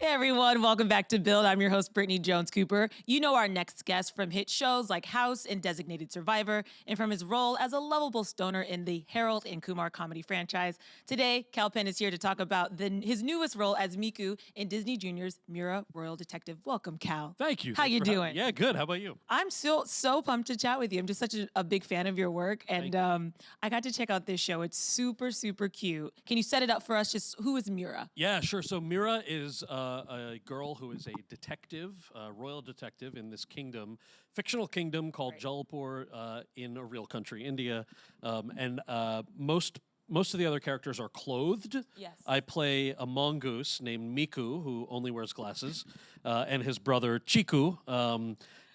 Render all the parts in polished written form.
Hey everyone, welcome back to Build. I'm your host, Brittany Jones Cooper. You know our next guest from hit shows like House and Designated Survivor, and from his role as a lovable stoner in the Harold and Kumar comedy franchise. Today, Kal Penn is here to talk about his newest role as Mikku in Disney Junior's Mira Royal Detective. Welcome, Kal. Thank you. How you doing? Yeah, good. How about you? I'm still so pumped to chat with you. I'm just such a big fan of your work, and I got to check out this show. It's super, super cute. Can you set it up for us? Just who is Mira? Yeah, sure. So Mira is a girl who is a detective, royal detective in this kingdom, fictional kingdom called Jaipur in a real country, India, and most of the other characters are clothed. Yes. I play a mongoose named Mikku, who only wears glasses, and his brother Chikku.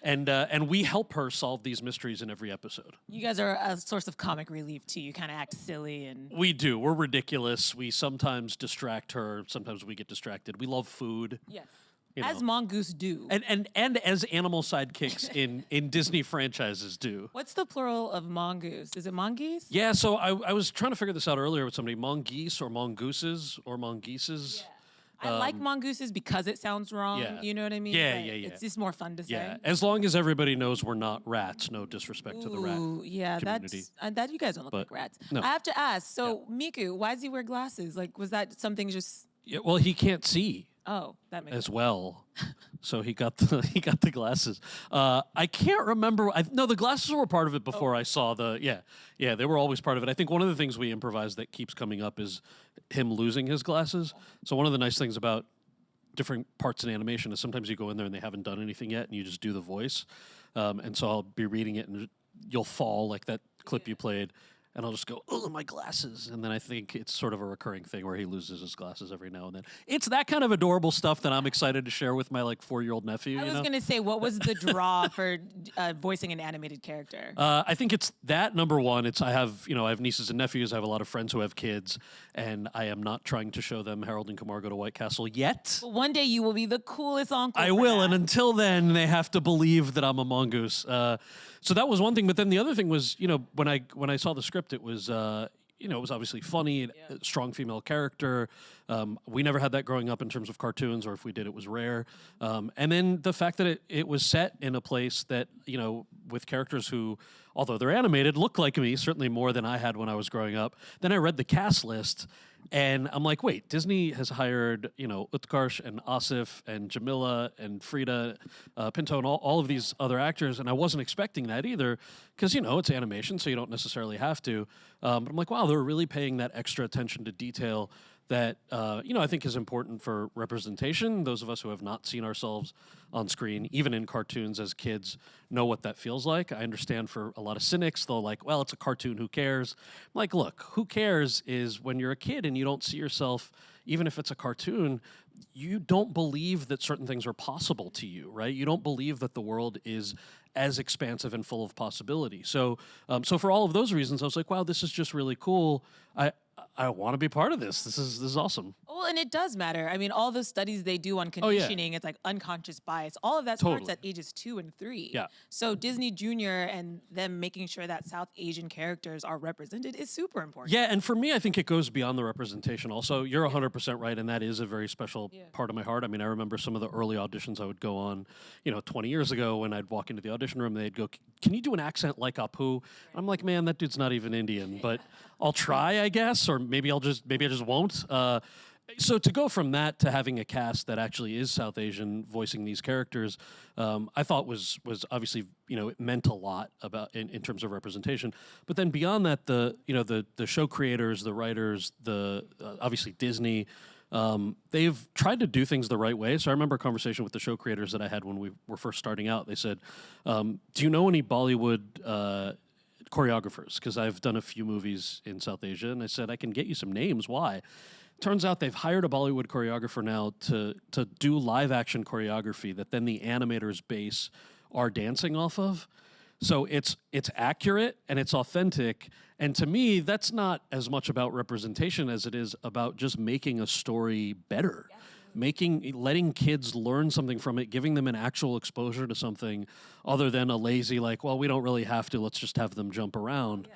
And we help her solve these mysteries in every episode. You guys are a source of comic relief too. You kind of act silly and We do. We're ridiculous. We sometimes distract her. Sometimes we get distracted. We love food. yes, You as know. mongoose do. And as animal sidekicks in Disney franchises do. What's the plural of mongoose? Is it mongoose? Yeah, so I was trying to figure this out earlier with somebody. Mongoose or mongooses or mongooses. I like mongooses because it sounds wrong. yeah. You know what I mean? Yeah, But yeah, yeah. It's just more fun to say. Yeah, as long as everybody knows we're not rats. No disrespect to the rat Yeah, community. that's that. You guys don't look like rats. no. I have to ask. So Mikku, why does he wear glasses? Like, was that something just? Yeah, well, he can't see Oh, that makes as sense. well, so he got the glasses. I can't remember. No, the glasses were part of it before I saw the. Yeah, they were always part of it. I think one of the things we improvise that keeps coming up is him losing his glasses. So one of the nice things about different parts in animation is sometimes you go in there and they haven't done anything yet, and you just do the voice. And so I'll be reading it, and you'll fall like that clip you played. And I'll just go, oh, my glasses. And then I think it's sort of a recurring thing where he loses his glasses every now and then. It's that kind of adorable stuff that I'm excited to share with my 4-year-old nephew. I was going to say, what was the draw for voicing an animated character? I think it's that, number one. I have nieces and nephews. I have a lot of friends who have kids, and I am not trying to show them Harold and Kumar Go to White Castle yet. But one day you will be the coolest uncle. I for will, that. and until then, they have to believe that I'm a mongoose. So that was one thing. But then the other thing was, when I saw the script, it was, it was obviously funny, a strong female character. We never had that growing up in terms of cartoons, or if we did, it was rare. And then the fact that it was set in a place that, with characters who, although they're animated, look like me, certainly more than I had when I was growing up. Then I read the cast list, and I'm like, wait, Disney has hired, Utkarsh and Asif and Jamila and Frida, Pinto, and all of these other actors, and I wasn't expecting that either, because, it's animation, so you don't necessarily have to. But I'm like, wow, they're really paying that extra attention to detail that, I think is important for representation. Those of us who have not seen ourselves on screen, even in cartoons as kids, know what that feels like. I understand for a lot of cynics, they'll well, it's a cartoon, who cares? I'm like, look, who cares is when you're a kid and you don't see yourself, even if it's a cartoon, you don't believe that certain things are possible to you, right? You don't believe that the world is as expansive and full of possibility. So for all of those reasons, I was like, wow, this is just really cool. I want to be part of this. This is awesome. Well, and it does matter. I mean, all the studies they do on conditioning, it's like unconscious bias. All of that starts at ages 2 and 3. Yeah. So Disney Junior and them making sure that South Asian characters are represented is super important. Yeah, and for me, I think it goes beyond the representation also. You're 100% right, and that is a very special part of my heart. I mean, I remember some of the early auditions I would go on, 20 years ago when I'd walk into the audition room, they'd go, can you do an accent like Apu? And I'm like, man, that dude's not even Indian, but I'll try, I guess, or maybe I just won't. So to go from that to having a cast that actually is South Asian voicing these characters, I thought was obviously, it meant a lot about in terms of representation. But then beyond that, the show creators, the writers, obviously Disney, they've tried to do things the right way. So I remember a conversation with the show creators that I had when we were first starting out. They said, do you know any Bollywood choreographers? Because I've done a few movies in South Asia, and I said, I can get you some names. Why? Turns out they've hired a Bollywood choreographer now to do live action choreography that then the animators base our dancing off of. So it's accurate and it's authentic. And to me, that's not as much about representation as it is about just making a story better. Letting kids learn something from it, giving them an actual exposure to something other than a lazy, well, we don't really have to, let's just have them jump around.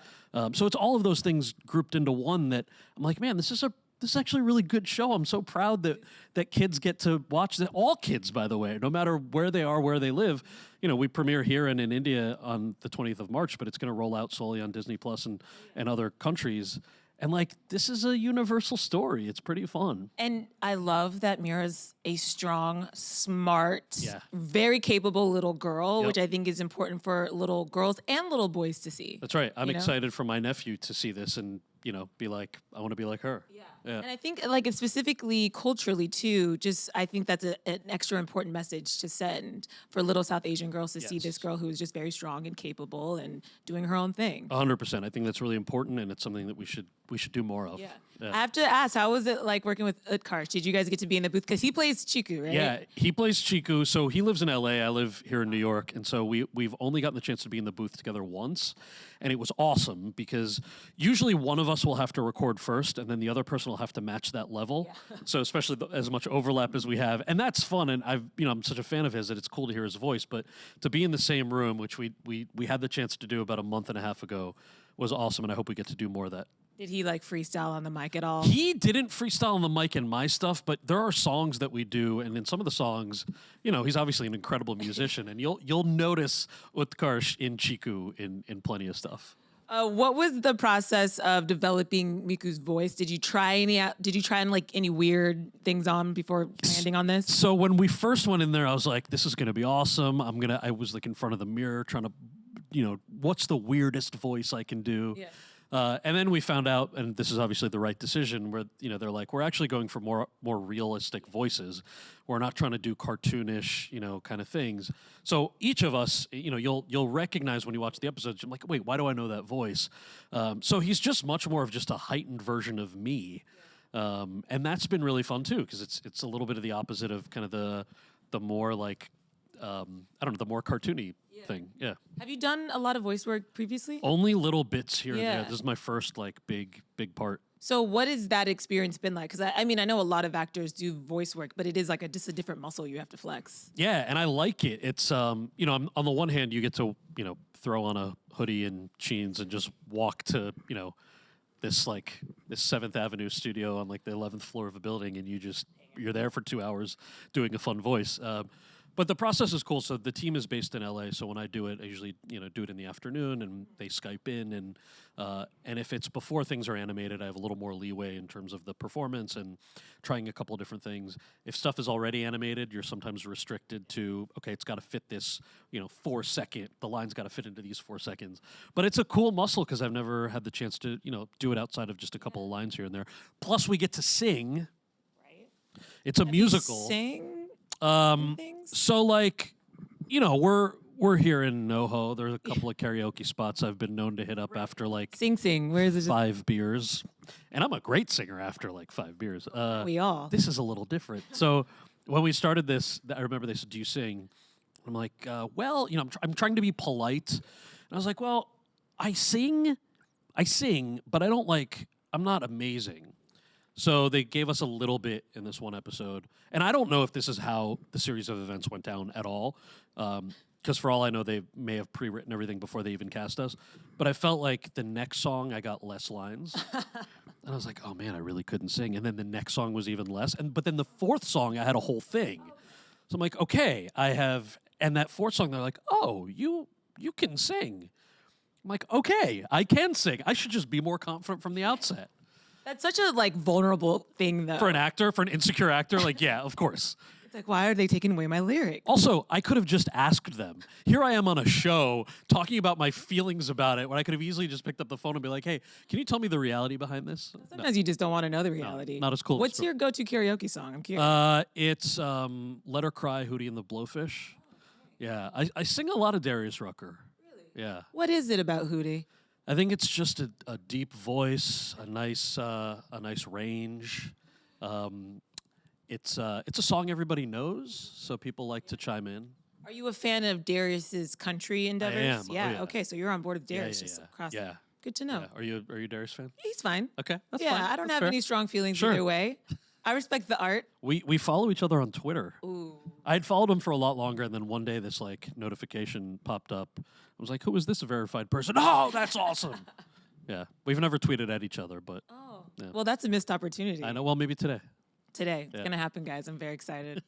So it's all of those things grouped into one that I'm like, man, this is a this is actually a really good show. I'm so proud that kids get to watch that. All kids, by the way, no matter where they are, where they live. You know, we premiere here and in India on the 20th of March, but it's going to roll out solely on Disney Plus and other countries. And like, this is a universal story. It's pretty fun. And I love that Mira's a strong, smart, Yeah. very capable little girl, Yep. which I think is important for little girls and little boys to see. That's right. I'm You know? excited for my nephew to see this and, you know, be like, I want to be like her. Yeah. Yeah. And I think, like, it's specifically culturally too, just I think that's an extra important message to send for little South Asian girls to see Yes. this girl who is just very strong and capable and doing her own thing. 100%. I think that's really important, and it's something that we should do more of. Yeah. Yeah. I have to ask, how was it like working with Utkarsh? Did you guys get to be in the booth? Because he plays Chikku, right? Yeah, he plays Chikku. So he lives in LA. I live here in New York. And so we've only gotten the chance to be in the booth together once. And it was awesome because usually one of us will have to record first and then the other person will have to match that level. Yeah. So especially as much overlap as we have. And that's fun. And I'm such a fan of his that it's cool to hear his voice. But to be in the same room, which we had the chance to do about a month and a half ago, was awesome. And I hope we get to do more of that. Did he like freestyle on the mic at all? He didn't freestyle on the mic in my stuff, but there are songs that we do, and in some of the songs, you know, he's obviously an incredible musician, and you'll notice Utkarsh in Chikku in plenty of stuff. What was the process of developing Mikku's voice? Did you try any weird things on before landing on this? So when we first went in there, I was like, this is gonna be awesome. I was like in front of the mirror trying to, you know, what's the weirdest voice I can do? Yeah. And then we found out, and this is obviously the right decision, where, you know, they're like, we're actually going for more realistic voices. We're not trying to do cartoonish, you know, kind of things. So each of us, you know, you'll recognize when you watch the episodes, you're like, wait, why do I know that voice? So he's just much more of just a heightened version of me. And that's been really fun too, because it's a little bit of the opposite of kind of the more like, I don't know, the more cartoony thing. Yeah. Have you done a lot of voice work previously? Only little bits here and Yeah. there. This is my first like big part. So what has that experience been like? Because I mean, I know a lot of actors do voice work, but it is like just a different muscle you have to flex. Yeah, and I like it. It's you know, on the one hand, you get to, you know, throw on a hoodie and jeans and just walk to, you know, this 7th Avenue studio on like the 11th floor of a building, and you're there for 2 hours doing a fun voice. But the process is cool. So the team is based in LA. So when I do it, I usually, you know, do it in the afternoon, and they Skype in, and if it's before things are animated, I have a little more leeway in terms of the performance and trying a couple of different things. If stuff is already animated, you're sometimes restricted to, okay, it's got to fit this, you know, 4-second. The line's got to fit into these 4 seconds. But it's a cool muscle because I've never had the chance to, you know, do it outside of just a couple of lines here and there. Plus, we get to sing. Right. It's a musical. Sing. Things? So like, you know, we're here in NoHo. There's a couple of karaoke spots I've been known to hit up after like Sing. Where is it? 5 beers, and I'm a great singer after like 5 beers. We all. This is a little different. So when we started this, I remember they said, "Do you sing?" I'm like, "Well, you know, I'm trying to be polite," and I was like, "Well, I sing, but I don't like. I'm not amazing." So they gave us a little bit in this one episode. And I don't know if this is how the series of events went down at all. Because for all I know, they may have pre-written everything before they even cast us. But I felt like the next song, I got less lines. And I was like, oh man, I really couldn't sing. And then the next song was even less. But then the 4th song, I had a whole thing. So I'm like, okay, I have... And that 4th song, they're like, oh, you can sing. I'm like, okay, I can sing. I should just be more confident from the outset. That's such a like vulnerable thing, though. For an actor, for an insecure actor, like, yeah, of course. It's like, why are they taking away my lyric? Also, I could have just asked them. Here I am on a show talking about my feelings about it when I could have easily just picked up the phone and be like, hey, can you tell me the reality behind this? Sometimes you just don't want to know the reality. Not as cool. What's your go-to karaoke song? I'm curious. It's Let Her Cry, Hootie and the Blowfish. Yeah, I sing a lot of Darius Rucker. Really? Yeah. What is it about Hootie? I think it's just a deep voice, a nice range. It's a song everybody knows, so people like to chime in. Are you a fan of Darius's country endeavors? I am. Yeah. Oh, yeah. Okay, so you're on board with Darius. Yeah. Just across. Yeah. Good to know. Yeah. Are you a Darius fan? He's fine. Okay, that's yeah, fine. I don't That's have fair. any strong feelings Sure. either way. I respect the art. We follow each other on Twitter. Ooh. I had followed him for a lot longer, and then one day this like notification popped up. I was like, "Who is this verified person?" Oh, that's awesome. Yeah, we've never tweeted at each other, but Oh. Yeah. Well, that's a missed opportunity. I know. Well, maybe today. Today. It's going to happen, guys. I'm very excited.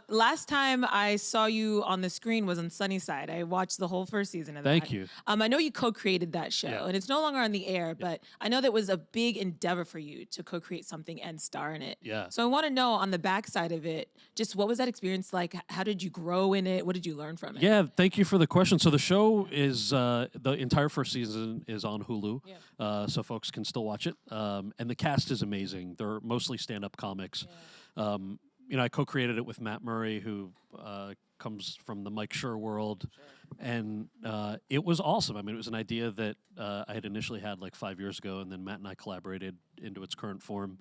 Last time I saw you on the screen was on Sunnyside. I watched the whole first season of that. Thank you. I know you co-created that show, Yeah. and it's no longer on the air, but I know that was a big endeavor for you to co-create something and star in it. Yeah. So I want to know on the backside of it, just what was that experience like? How did you grow in it? What did you learn from it? Yeah, thank you for the question. So the show is, the entire first season is on Hulu, so folks can still watch it. And the cast is amazing. They're mostly stand-up comics. Yeah. I co-created it with Matt Murray, who comes from the Mike Schur world, and it was awesome. I mean, it was an idea that I had initially had like 5 years ago, and then Matt and I collaborated into its current form.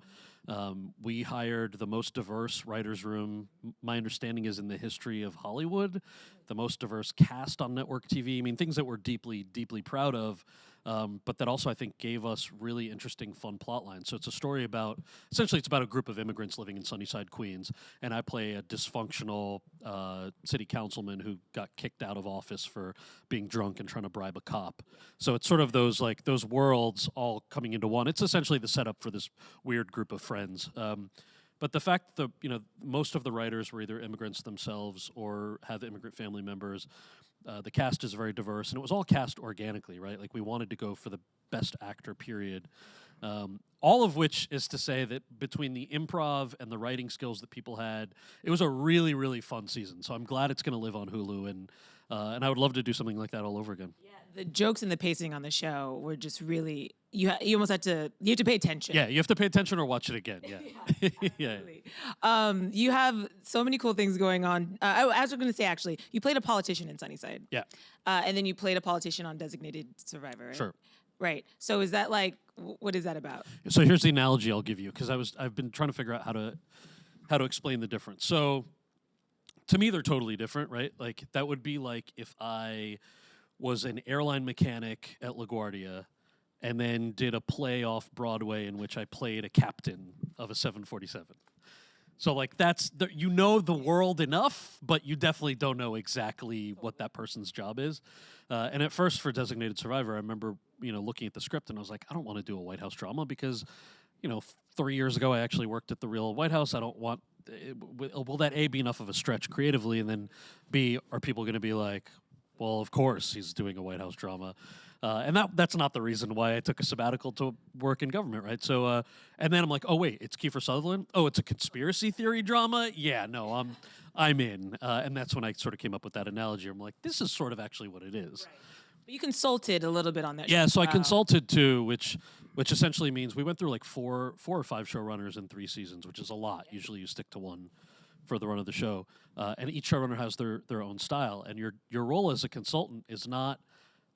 We hired the most diverse writers' room, my understanding is in the history of Hollywood, the most diverse cast on network TV. I mean, things that we're deeply, deeply proud of. But that also, I think, gave us really interesting, fun plot lines. So it's a story about, essentially, it's about a group of immigrants living in Sunnyside, Queens, and I play a dysfunctional city councilman who got kicked out of office for being drunk and trying to bribe a cop. So it's sort of those worlds all coming into one. It's essentially the setup for this weird group of friends. But the fact that most of the writers were either immigrants themselves or have immigrant family members. The cast is very diverse, and it was all cast organically, right? Like, we wanted to go for the best actor, period. All of which is to say that between the improv and the writing skills that people had, it was a really, really fun season. So I'm glad it's going to live on Hulu, and I would love to do something like that all over again. Yeah, the jokes and the pacing on the show were just really, you almost had to, you have to pay attention. Yeah, you have to pay attention or watch it again. Yeah. Yeah. You have so many cool things going on. I was going to say, actually, you played a politician in Sunnyside. Yeah. And then you played a politician on Designated Survivor, right? Sure. Right. So is that like, what is that about? So here's the analogy I'll give you, because I've been trying to figure out how to explain the difference. So to me, they're totally different, right? Like, that would be like if I was an airline mechanic at LaGuardia and then did a play off Broadway in which I played a captain of a 747. So, like, that's you know the world enough, but you definitely don't know exactly what that person's job is. And at first, for Designated Survivor, I remember looking at the script and I was like, I don't want to do a White House drama because 3 years ago I actually worked at the real White House. I don't want. Will that A, be enough of a stretch creatively, and then B, are people going to be like, well, of course he's doing a White House drama. And that's not the reason why I took a sabbatical to work in government, right? So, and then I'm like, oh wait, it's Kiefer Sutherland. Oh, it's a conspiracy theory drama. Yeah, no, I'm in. And that's when I sort of came up with that analogy. I'm like, this is sort of actually what it is. Right. But you consulted a little bit on that. Yeah, so I consulted too, which essentially means we went through like four or five showrunners in 3 seasons, which is a lot. Usually you stick to one for the run of the show, and each showrunner has their own style. And your role as a consultant is not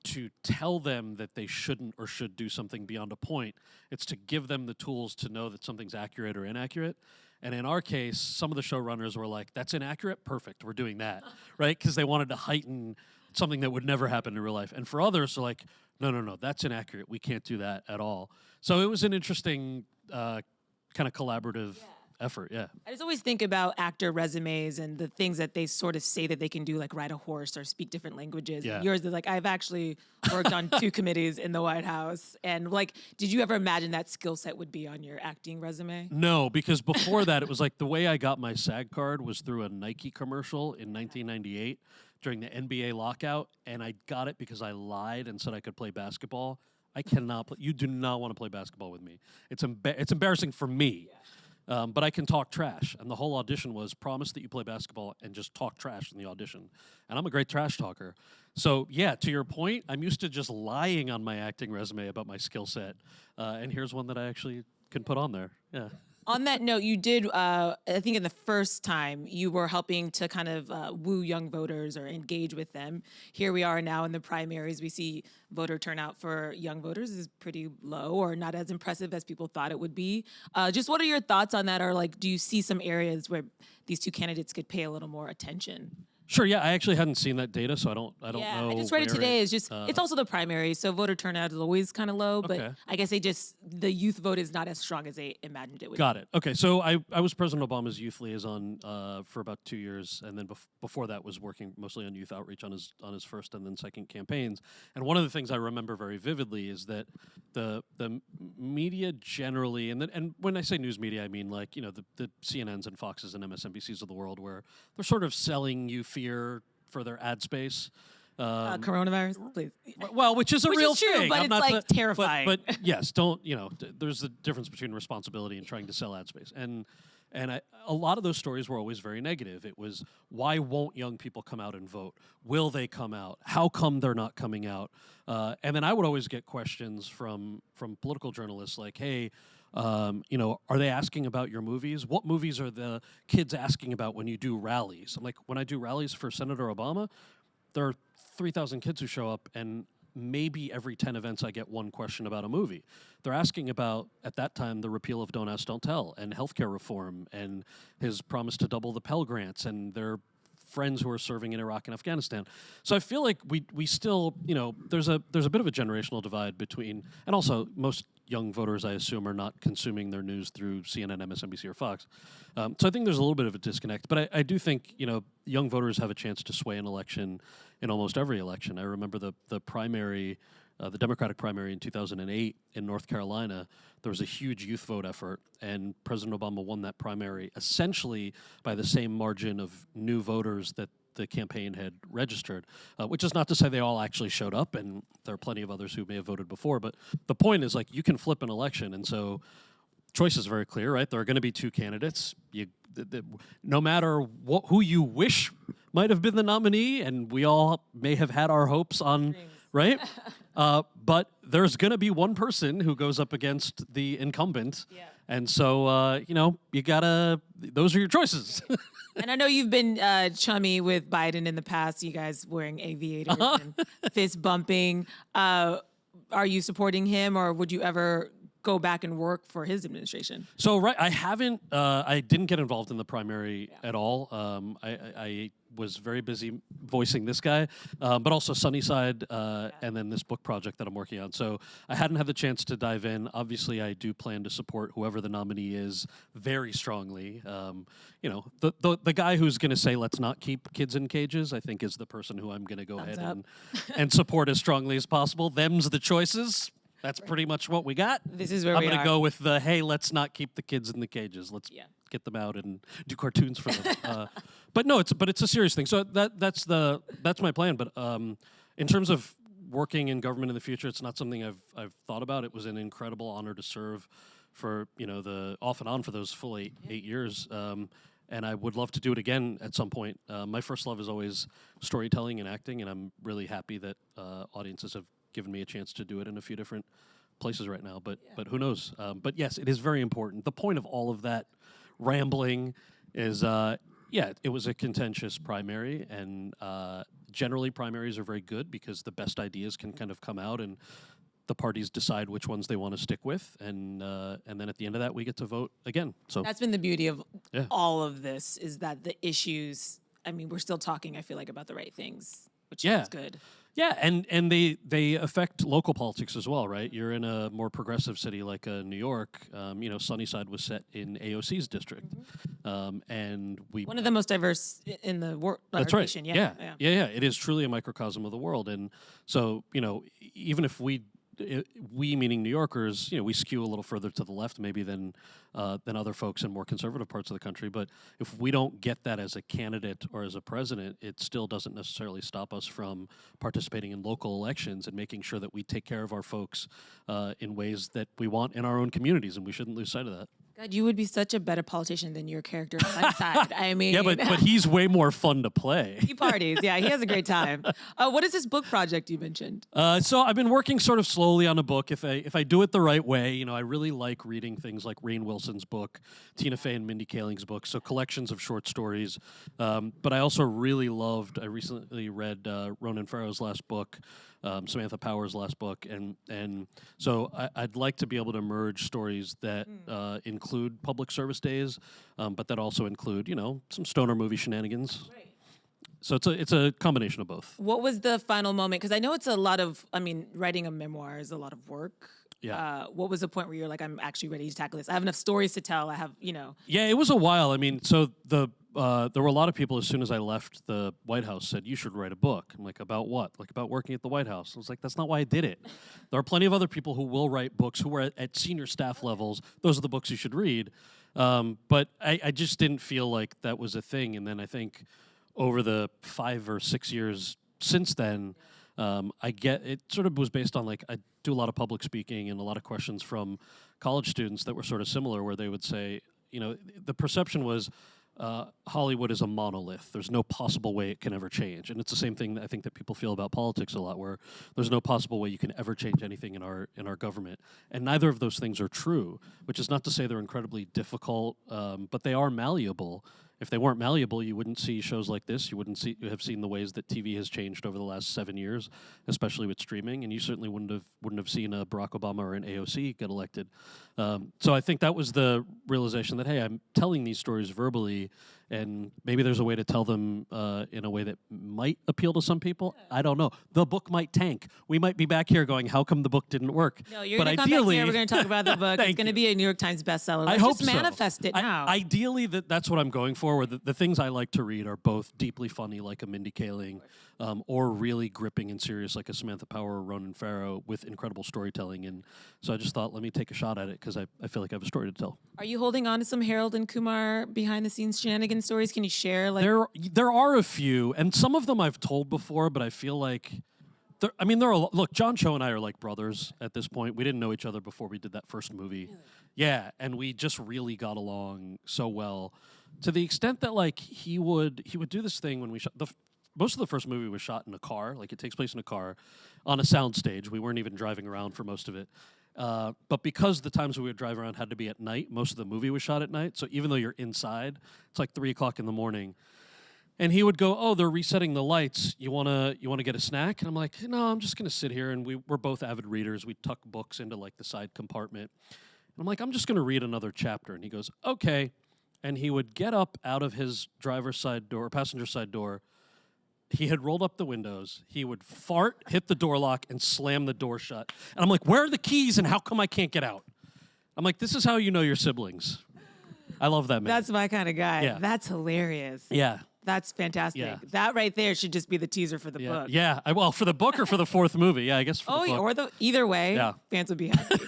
to tell them that they shouldn't or should do something beyond a point. It's to give them the tools to know that something's accurate or inaccurate. And in our case, some of the showrunners were like, that's inaccurate? Perfect, we're doing that, right? Because they wanted to heighten something that would never happen in real life. And for others, they're like, no, that's inaccurate. We can't do that at all. So it was an interesting kind of collaborative effort, yeah. I just always think about actor resumes and the things that they sort of say that they can do, like ride a horse or speak different languages. Yeah. Yours is like, I've actually worked on 2 committees in the White House. And like, did you ever imagine that skill set would be on your acting resume? No, because before that, it was like the way I got my SAG card was through a Nike commercial in 1998 during the NBA lockout, and I got it because I lied and said I could play basketball. I cannot play. You do not want to play basketball with me. It's embarrassing for me. But I can talk trash. And the whole audition was promise that you play basketball and just talk trash in the audition. And I'm a great trash talker. So, yeah, to your point, I'm used to just lying on my acting resume about my skill set. And here's one that I actually can put on there. Yeah. On that note, you did, I think in the first time, you were helping to kind of woo young voters or engage with them. Here we are now in the primaries. We see voter turnout for young voters is pretty low or not as impressive as people thought it would be. Just what are your thoughts on that? Or like, do you see some areas where these 2 candidates could pay a little more attention? Sure. Yeah, I actually hadn't seen that data, so I don't Yeah, know. I just read it where today. It's just it's also the primary, so voter turnout is always kind of low. But Okay. I guess the youth vote is not as strong as they imagined it would. Got it. Okay, so I was President Obama's youth liaison for about 2 years, and then before that was working mostly on youth outreach on his first and then second campaigns. And one of the things I remember very vividly is that the media generally, and when I say news media, I mean like the CNNs and Foxes and MSNBCs of the world, where they're sort of selling you fear for their ad space. Coronavirus, please. Well, which is a Which real is true, thing. but I'm it's not like terrifying. But yes, don't there's a difference between responsibility and trying to sell ad space. And a lot of those stories were always very negative. It was, why won't young people come out and vote? Will they come out? How come they're not coming out? And then I would always get questions from political journalists like, hey, are they asking about your movies? What movies are the kids asking about when you do rallies? I'm like, when I do rallies for Senator Obama, there are 3,000 kids who show up, and maybe every 10 events I get one question about a movie. They're asking about, at that time, the repeal of Don't Ask, Don't Tell, and healthcare reform, and his promise to double the Pell Grants, and their friends who are serving in Iraq and Afghanistan. So I feel like we still, there's a bit of a generational divide between, and also most young voters, I assume, are not consuming their news through CNN, MSNBC, or Fox. So I think there's a little bit of a disconnect. But I do think, young voters have a chance to sway an election in almost every election. I remember the primary, the Democratic primary in 2008 in North Carolina. There was a huge youth vote effort, and President Obama won that primary essentially by the same margin of new voters that the campaign had registered, which is not to say they all actually showed up, and there are plenty of others who may have voted before, but the point is, like, you can flip an election, and so choice is very clear, right? There are going to be two candidates. No matter who you wish might have been the nominee, and we all may have had our hopes on, right? But there's going to be one person who goes up against the incumbent, and so, you gotta, those are your choices. And I know you've been chummy with Biden in the past, you guys wearing aviators and fist bumping. Are you supporting him, or would you ever go back and work for his administration? So, I haven't, I didn't get involved in the primary at all. I was very busy voicing this guy, but also Sunnyside, and then this book project that I'm working on. So I hadn't had the chance to dive in. Obviously, I do plan to support whoever the nominee is very strongly. The guy who's going to say, let's not keep kids in cages, I think is the person who I'm going to go ahead and support as strongly as possible. Them's the choices. That's pretty much what we got. This is where I'm we going are. to go with the, hey, let's not keep the kids in the cages. Let's get them out and do cartoons for them. But no, it's a serious thing. So that's my plan. But in terms of working in government in the future, it's not something I've thought about. It was an incredible honor to serve for the off and on for those full eight years. And I would love to do it again at some point. My first love is always storytelling and acting, and I'm really happy that audiences have given me a chance to do it in a few different places right now, but who knows? But yes, it is very important. The point of all of that rambling is, it was a contentious primary, and generally primaries are very good because the best ideas can kind of come out, and the parties decide which ones they want to stick with, and then at the end of that, we get to vote again. So that's been the beauty of all of this, is that the issues, I mean, we're still talking, I feel like, about the right things, which is good. Yeah, and they affect local politics as well, right? You're in a more progressive city like New York. Sunnyside was set in AOC's district, and we one of the most diverse in the world. That's right. Nation. Yeah. It is truly a microcosm of the world, and so even if we meaning New Yorkers, we skew a little further to the left maybe than other folks in more conservative parts of the country. But if we don't get that as a candidate or as a president, it still doesn't necessarily stop us from participating in local elections and making sure that we take care of our folks in ways that we want in our own communities, and we shouldn't lose sight of that. God, you would be such a better politician than your character in Sunnyside. I mean, yeah, but he's way more fun to play. He parties. Yeah, he has a great time. What is this book project you mentioned? So I've been working sort of slowly on a book. If I do it the right way, I really like reading things like Rainn Wilson's book, Tina Fey and Mindy Kaling's book, so collections of short stories. But I also really I recently read Ronan Farrow's last book, Samantha Power's last book, and so I'd like to be able to merge stories that include public service days, but that also include some stoner movie shenanigans. Right. So it's a combination of both. What was the final moment? Because I know it's a lot of, I mean, writing a memoir is a lot of work. Yeah. What was the point where you're like, I'm actually ready to tackle this? I have enough stories to tell. I have, Yeah, it was a while. I mean, so there were a lot of people as soon as I left the White House said, you should write a book. I'm like, about what? Like about working at the White House. I was like, that's not why I did it. There are plenty of other people who will write books who are at senior staff levels. Those are the books you should read. But I just didn't feel like that was a thing. And then I think over the 5 or 6 years since then, it sort of was based on like, I do a lot of public speaking and a lot of questions from college students that were sort of similar where they would say, the perception was Hollywood is a monolith. There's no possible way it can ever change. And it's the same thing that I think that people feel about politics a lot, where there's no possible way you can ever change anything in our government. And neither of those things are true, which is not to say they're incredibly difficult, but they are malleable. If they weren't malleable, you wouldn't see shows like this. You wouldn't have seen the ways that TV has changed over the last 7 years, especially with streaming. And you certainly wouldn't have seen a Barack Obama or an AOC get elected. So I think that was the realization that, hey, I'm telling these stories verbally, and maybe there's a way to tell them in a way that might appeal to some people. I don't know. The book might tank. We might be back here going, how come the book didn't work? No, you're going to come back here. We're going to talk about the book. It's going to be a New York Times bestseller. Let's hope just manifest it now. Ideally, that's what I'm going for, where the things I like to read are both deeply funny, like a Mindy Kaling, or really gripping and serious, like a Samantha Power or Ronan Farrow, with incredible storytelling. And so I just thought, let me take a shot at it, because I feel like I have a story to tell. Are you holding on to some Harold and Kumar behind-the-scenes shenanigans stories? Can you share? There are a few, and some of them I've told before, but I feel like there are look, John Cho and I are like brothers at this point. We didn't know each other before we did that first movie. Really? Yeah, and we just really got along so well, to the extent that like he would do this thing when we shot most of the first movie was shot in a car. Like, it takes place in a car on a soundstage. We weren't even driving around for most of it. But because the times we would drive around had to be at night, most of the movie was shot at night. So even though you're inside, it's like 3 o'clock in the morning. And he would go, oh, they're resetting the lights. You wanna get a snack? And I'm like, no, I'm just gonna sit here. And we're both avid readers. We tuck books into like the side compartment. And I'm like, I'm just gonna read another chapter. And he goes, okay. And he would get up out of his passenger side door. He had rolled up the windows. He would fart, hit the door lock, and slam the door shut. And I'm like, where are the keys, and how come I can't get out? I'm like, this is how you know your siblings. I love that man. That's my kind of guy. Yeah. That's hilarious. Yeah. That's fantastic. Yeah. That right there should just be the teaser for the book. Yeah. Well, for the book or for the fourth movie. Yeah, I guess for the book. Or either way, Yeah. fans would be happy.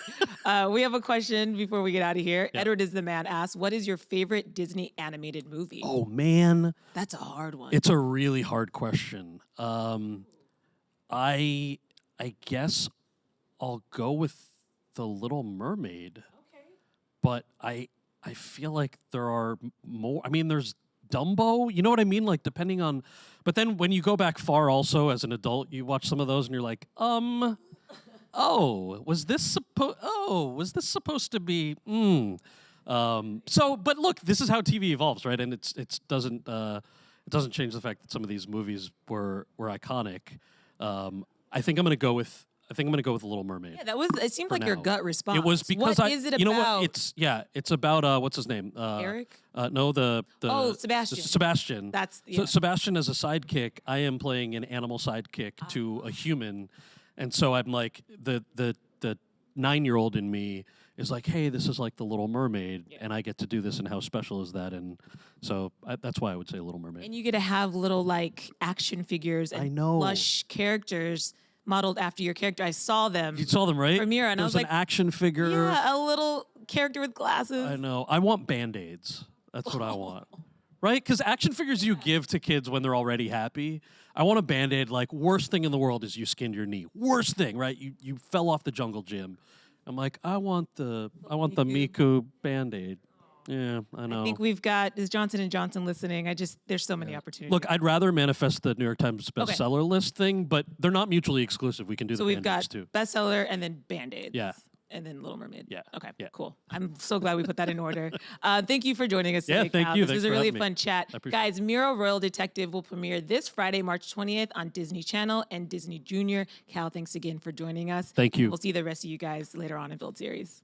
We have a question before we get out of here. Yeah. Edward is the man asks, what is your favorite Disney animated movie? Oh, man. That's a hard one. It's a really hard question. I guess I'll go with The Little Mermaid. Okay. But I feel like there are more. I mean, there's Dumbo. You know what I mean? Like, depending on. But then when you go back far, also as an adult, you watch some of those and you're like, was this supposed to be? But look, this is how TV evolves, right? And it doesn't change the fact that some of these movies were iconic. I think I'm gonna go with The Little Mermaid. Yeah, it seemed like your gut response. It was because what is it you about? know what? It's about what's his name? Eric? No, Sebastian. Sebastian. So Yeah. Sebastian as a sidekick. I am playing an animal sidekick to a human, and so I'm like the 9-year-old in me is like, hey, this is like The Little Mermaid, and I get to do this, and how special is that? And so that's why I would say Little Mermaid. And you get to have little like action figures and plush characters modeled after your character. I saw them. You saw them, right? From Mira, and I was like, an action figure. Yeah, a little character with glasses. I know. I want Band-Aids. That's what I want. Right? Because action figures you give to kids when they're already happy. I want a Band-Aid. Like, worst thing in the world is you skinned your knee. Worst thing, right? You fell off the jungle gym. I'm like, I want the Mikku Band-Aid. Yeah, I know. I think we've got, is Johnson & Johnson listening? there's so many opportunities. Look, I'd rather manifest the New York Times bestseller list thing, but they're not mutually exclusive. We can do the Band-Aids too. So we've got bestseller and then Band-Aids. Yeah. And then Little Mermaid. Yeah. Okay, yeah. Cool. I'm so glad we put that in order. Thank you for joining us today, thank Kal. you. This was a really fun chat. Guys, Mira Royal Detective will premiere this Friday, March 20th on Disney Channel and Disney Junior. Kal, thanks again for joining us. Thank you. We'll see the rest of you guys later on in Build Series.